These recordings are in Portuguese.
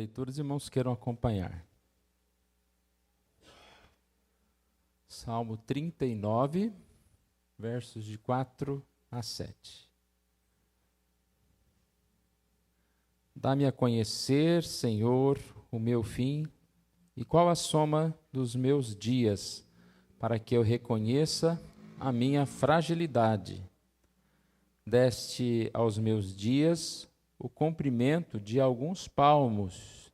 leitura, os irmãos queiram acompanhar. Salmo 39, versos de 4 a 7. Dá-me a conhecer, Senhor, o meu fim, e qual a soma dos meus dias, para que eu reconheça a minha fragilidade. Deste aos meus dias o comprimento de alguns palmos.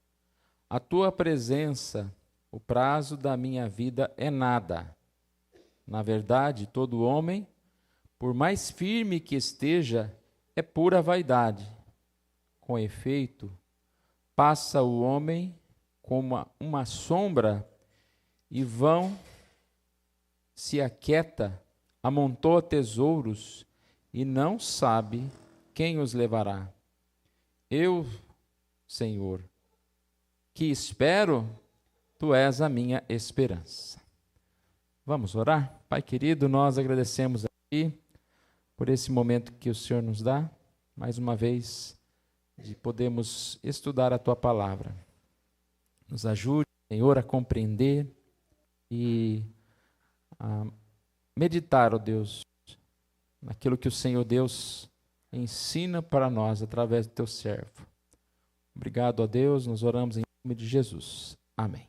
A tua presença, o prazo da minha vida é nada. Na verdade, todo homem, por mais firme que esteja, é pura vaidade. Com efeito, passa o homem como uma sombra e vão se aquieta, amontoa tesouros e não sabe quem os levará. Eu, Senhor, que espero, tu és a minha esperança. Vamos orar? Pai querido, nós agradecemos aqui por esse momento que o Senhor nos dá, mais uma vez, de podermos estudar a tua palavra. Nos ajude, Senhor, a compreender e a meditar, ó Deus, naquilo que o Senhor Deus ensina para nós através do teu servo. Obrigado a Deus, nós oramos em nome de Jesus. Amém.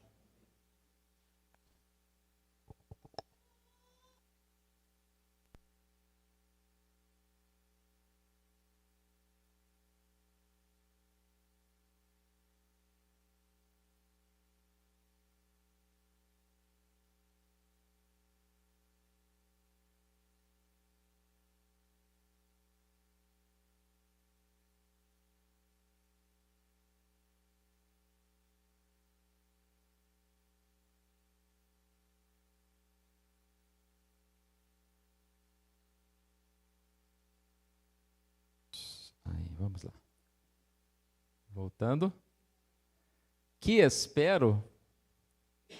Aí, vamos lá. Voltando. Que espero. O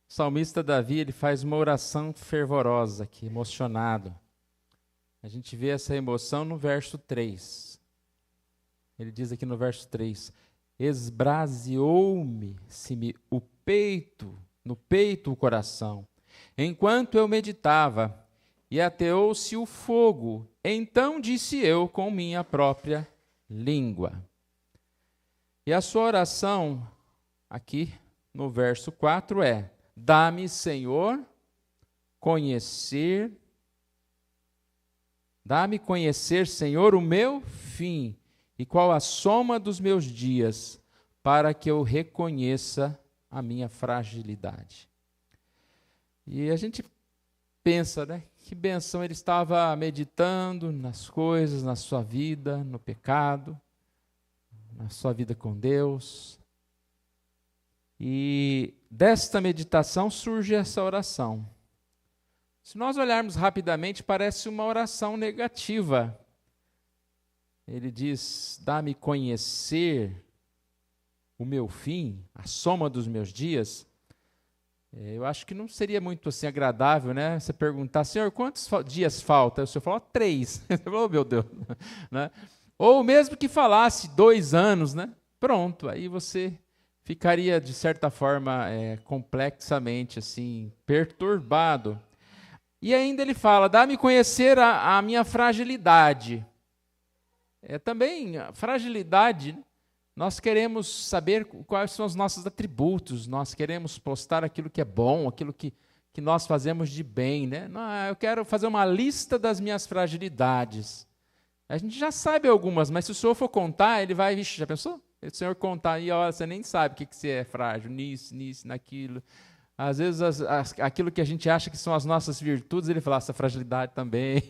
salmista Davi, ele faz uma oração fervorosa aqui, emocionado. A gente vê essa emoção no verso 3. Ele diz aqui no verso 3: esbraseou-me-se-me o peito, no peito o coração, enquanto eu meditava, e ateou-se o fogo. Então disse eu com minha própria língua. E a sua oração, aqui no verso 4 é: dá-me, Senhor, conhecer, dá-me conhecer, Senhor, o meu fim, e qual a soma dos meus dias, para que eu reconheça a minha fragilidade. E a gente pensa, né? Que bênção, ele estava meditando nas coisas, na sua vida, no pecado, na sua vida com Deus. E desta meditação surge essa oração. Se nós olharmos rapidamente, parece uma oração negativa. Ele diz: dá-me conhecer o meu fim, a soma dos meus dias. Eu acho que não seria muito assim agradável, né? Você perguntar: Senhor, quantos dias falta? O Senhor falou: 3. Você falou: oh, meu Deus. Né? Ou mesmo que falasse 2 anos, né? Pronto, aí você ficaria, de certa forma, complexamente assim, perturbado. E ainda ele fala: dá-me conhecer a minha fragilidade. Também, a fragilidade, nós queremos saber quais são os nossos atributos, nós queremos postar aquilo que é bom, aquilo que nós fazemos de bem, né? Eu quero fazer uma lista das minhas fragilidades. A gente já sabe algumas, mas se o Senhor for contar, ele vai, vixe, já pensou? Se o Senhor contar, e olha, você nem sabe o que você é frágil, nisso, naquilo. Às vezes, aquilo que a gente acha que são as nossas virtudes, ele fala, essa fragilidade também.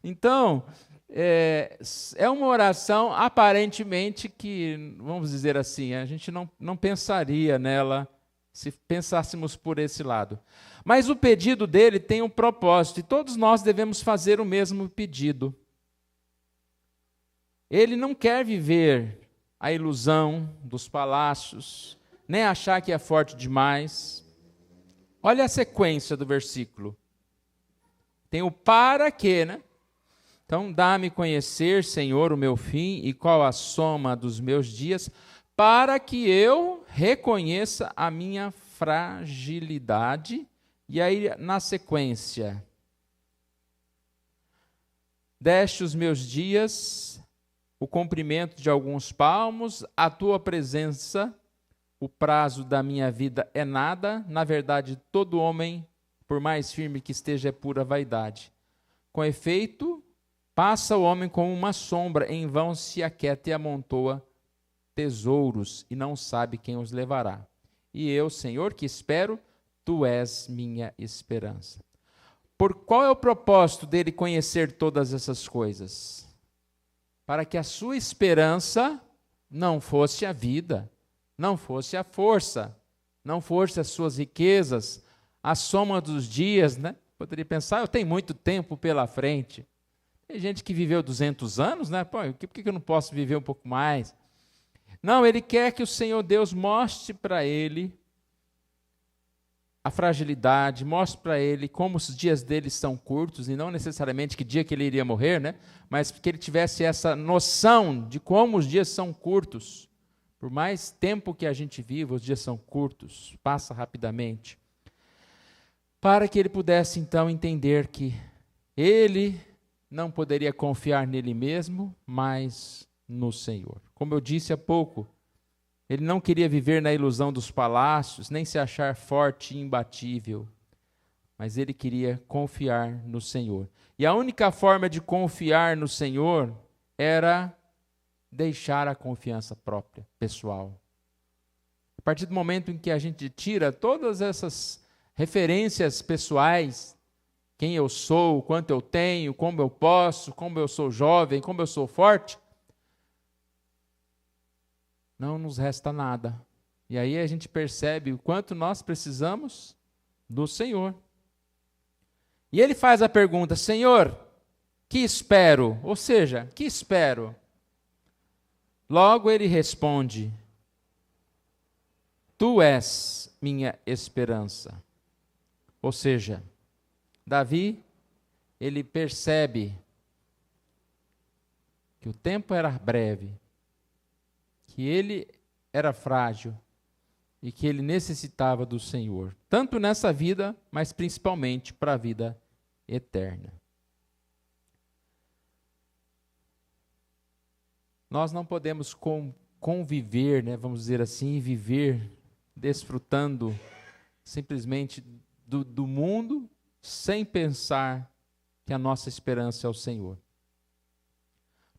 Então, é uma oração, aparentemente, que, vamos dizer assim, a gente não pensaria nela se pensássemos por esse lado. Mas o pedido dele tem um propósito, e todos nós devemos fazer o mesmo pedido. Ele não quer viver a ilusão dos palácios, nem achar que é forte demais. Olha a sequência do versículo. Tem o para que, né? Então, dá-me conhecer, Senhor, o meu fim e qual a soma dos meus dias, para que eu reconheça a minha fragilidade. E aí, na sequência, deste os meus dias, o comprimento de alguns palmos, a tua presença, o prazo da minha vida é nada. Na verdade, todo homem, por mais firme que esteja, é pura vaidade. Com efeito, passa o homem como uma sombra, em vão se aquieta e amontoa tesouros, e não sabe quem os levará. E eu, Senhor, que espero, tu és minha esperança. Por qual é o propósito dele conhecer todas essas coisas? Para que a sua esperança não fosse a vida, não fosse a força, não fosse as suas riquezas, a soma dos dias, né? Poderia pensar, eu tenho muito tempo pela frente. Tem gente que viveu 200 anos, né? Pô, por que eu não posso viver um pouco mais? Não, ele quer que o Senhor Deus mostre para ele a fragilidade, mostre para ele como os dias dele são curtos, e não necessariamente que dia que ele iria morrer, né? Mas que ele tivesse essa noção de como os dias são curtos. Por mais tempo que a gente viva, os dias são curtos, passa rapidamente. Para que ele pudesse então entender que ele não poderia confiar nele mesmo, mas no Senhor. Como eu disse há pouco, ele não queria viver na ilusão dos palácios, nem se achar forte e imbatível, mas ele queria confiar no Senhor. E a única forma de confiar no Senhor era deixar a confiança própria, pessoal. A partir do momento em que a gente tira todas essas referências pessoais, quem eu sou, quanto eu tenho, como eu posso, como eu sou jovem, como eu sou forte, não nos resta nada. E aí a gente percebe o quanto nós precisamos do Senhor. E ele faz a pergunta, Senhor, que espero? Ou seja, que espero? Logo ele responde, tu és minha esperança. Ou seja, Davi, ele percebe que o tempo era breve, que ele era frágil e que ele necessitava do Senhor, tanto nessa vida, mas principalmente para a vida eterna. Nós não podemos conviver, né, vamos dizer assim, e viver desfrutando simplesmente do mundo, sem pensar que a nossa esperança é o Senhor.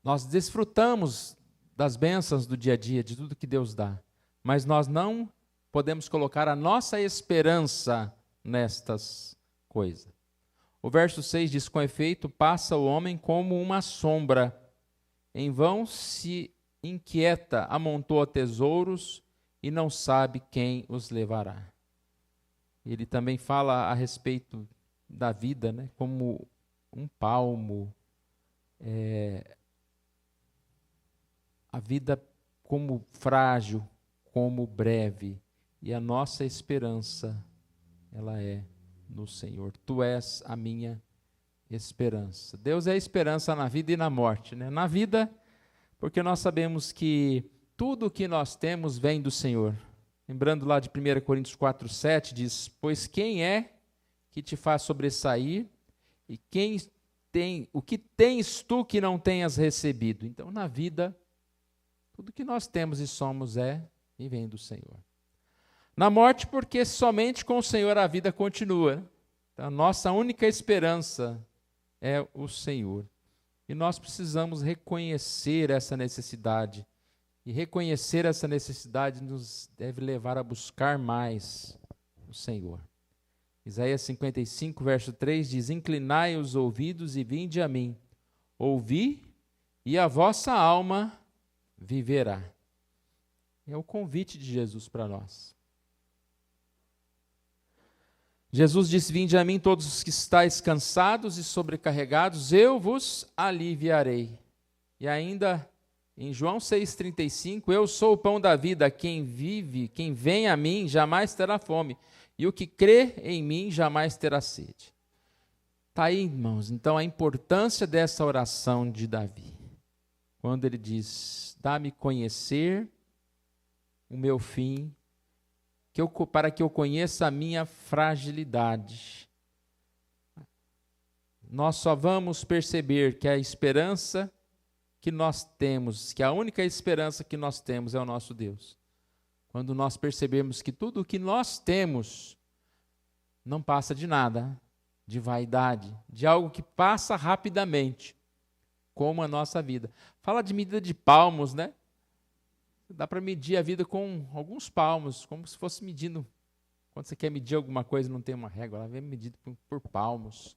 Nós desfrutamos das bênçãos do dia a dia, de tudo que Deus dá, mas nós não podemos colocar a nossa esperança nestas coisas. O verso 6 diz, com efeito, passa o homem como uma sombra, em vão se inquieta, amontoa tesouros e não sabe quem os levará. Ele também fala a respeito da vida, né, como um palmo, a vida como frágil, como breve, e a nossa esperança, ela é no Senhor. Tu és a minha esperança. Deus é a esperança na vida e na morte, né? Na vida, porque nós sabemos que tudo o que nós temos vem do Senhor. Lembrando lá de 1 Coríntios 4:7, diz, pois quem é que te faz sobressair, e o que tens tu que não tenhas recebido? Então, na vida, tudo que nós temos e somos e vem do Senhor. Na morte, porque somente com o Senhor a vida continua. Então, a nossa única esperança é o Senhor. E nós precisamos reconhecer essa necessidade. E reconhecer essa necessidade nos deve levar a buscar mais o Senhor. Isaías 55, verso 3 diz, inclinai os ouvidos e vinde a mim. Ouvi e a vossa alma viverá. É o convite de Jesus para nós. Jesus disse, vinde a mim todos os que estáis cansados e sobrecarregados, eu vos aliviarei. E ainda em João 6,35, eu sou o pão da vida, quem vem a mim jamais terá fome, e o que crê em mim jamais terá sede. Está aí, irmãos, então a importância dessa oração de Davi. Quando ele diz, dá-me conhecer o meu fim, para que eu conheça a minha fragilidade. Nós só vamos perceber que a esperança que nós temos, que a única esperança que nós temos é o nosso Deus. Quando nós percebemos que tudo o que nós temos não passa de nada, de vaidade, de algo que passa rapidamente, como a nossa vida. Fala de medida de palmos, né? Dá para medir a vida com alguns palmos, como se fosse medindo. Quando você quer medir alguma coisa, não tem uma régua, ela vem medida por palmos.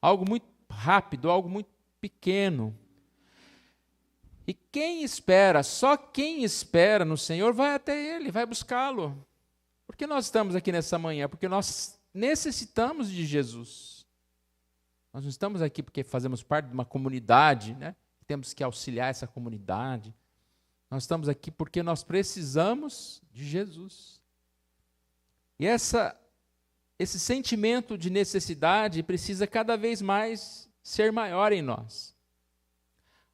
Algo muito rápido, algo muito pequeno. E quem espera, só quem espera no Senhor, vai até Ele, vai buscá-lo. Por que nós estamos aqui nessa manhã? Porque nós necessitamos de Jesus. Nós não estamos aqui porque fazemos parte de uma comunidade, né? Temos que auxiliar essa comunidade. Nós estamos aqui porque nós precisamos de Jesus. E esse sentimento de necessidade precisa cada vez mais ser maior em nós.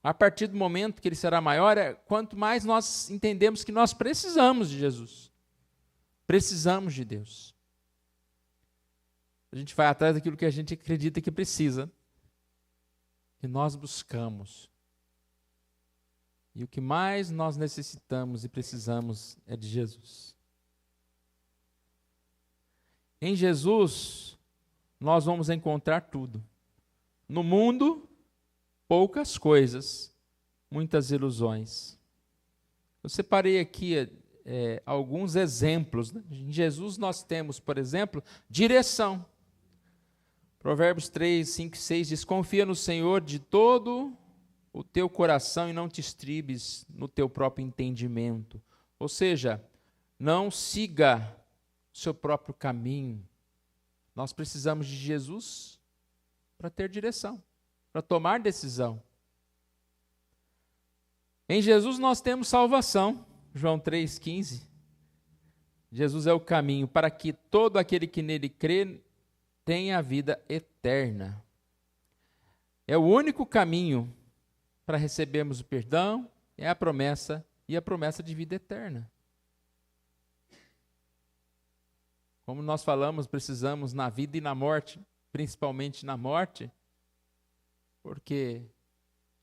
A partir do momento que ele será maior, quanto mais nós entendemos que nós precisamos de Jesus. Precisamos de Deus. A gente vai atrás daquilo que a gente acredita que precisa. E nós buscamos. E o que mais nós necessitamos e precisamos é de Jesus. Em Jesus, nós vamos encontrar tudo. No mundo, poucas coisas, muitas ilusões. Eu separei aqui alguns exemplos. Né? Em Jesus nós temos, por exemplo, direção. Provérbios 3, 5 e 6 diz, confia no Senhor de todo o teu coração e não te estribes no teu próprio entendimento. Ou seja, não siga o seu próprio caminho. Nós precisamos de Jesus para ter direção, para tomar decisão. Em Jesus nós temos salvação. João 3,15. Jesus é o caminho para que todo aquele que nele crê tenha a vida eterna. É o único caminho para recebermos o perdão, é a promessa e a promessa de vida eterna. Como nós falamos, precisamos na vida e na morte, principalmente na morte, porque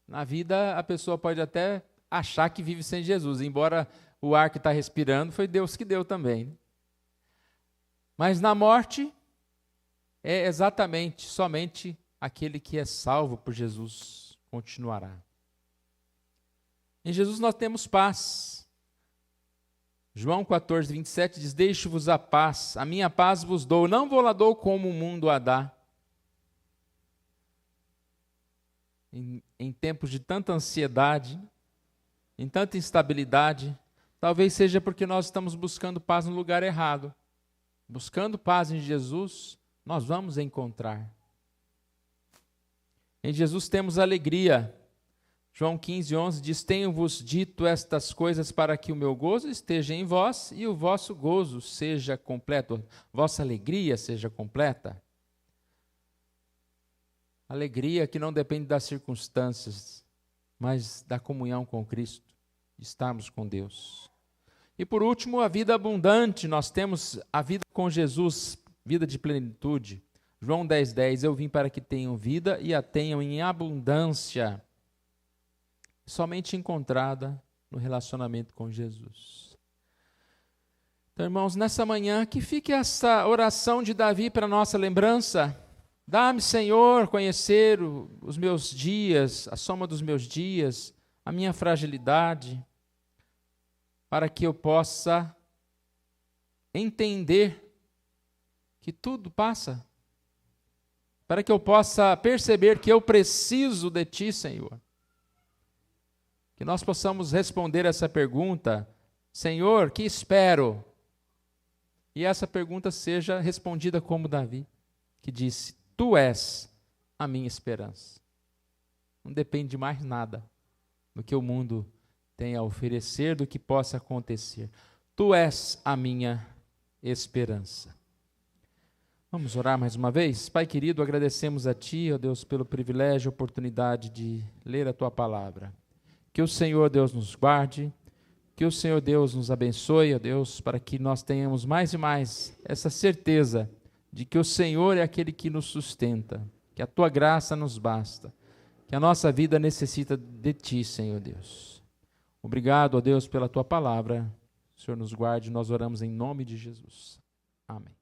na vida a pessoa pode até achar que vive sem Jesus, embora o ar que está respirando foi Deus que deu também. Mas na morte é exatamente, somente aquele que é salvo por Jesus continuará. Em Jesus nós temos paz. João 14, 27 diz, deixo-vos a paz, a minha paz vos dou, não vou lá dou como o mundo a dá. Em tempos de tanta ansiedade, em tanta instabilidade, talvez seja porque nós estamos buscando paz no lugar errado. Buscando paz em Jesus, nós vamos encontrar. Em Jesus temos alegria. João 15, 11 diz, tenho-vos dito estas coisas para que o meu gozo esteja em vós e o vosso gozo seja completo, vossa alegria seja completa. Alegria que não depende das circunstâncias, mas da comunhão com Cristo, de estarmos com Deus. E por último, a vida abundante, nós temos a vida com Jesus, vida de plenitude. João 10, 10, eu vim para que tenham vida e a tenham em abundância, somente encontrada no relacionamento com Jesus. Então, irmãos, nessa manhã, que fique essa oração de Davi para nossa lembrança. Dá-me, Senhor, conhecer os meus dias, a soma dos meus dias, a minha fragilidade, para que eu possa entender que tudo passa, para que eu possa perceber que eu preciso de Ti, Senhor. Que nós possamos responder essa pergunta, Senhor, que espero? E essa pergunta seja respondida como Davi, que disse, Tu és a minha esperança. Não depende de mais nada do que o mundo tem a oferecer, do que possa acontecer. Tu és a minha esperança. Vamos orar mais uma vez? Pai querido, agradecemos a Ti, ó Deus, pelo privilégio e oportunidade de ler a Tua palavra. Que o Senhor, Deus, nos guarde, que o Senhor, Deus, nos abençoe, ó Deus, para que nós tenhamos mais e mais essa certeza de que o Senhor é aquele que nos sustenta, que a Tua graça nos basta, que a nossa vida necessita de Ti, Senhor Deus. Obrigado, ó Deus, pela Tua palavra. O Senhor nos guarde, nós oramos em nome de Jesus. Amém.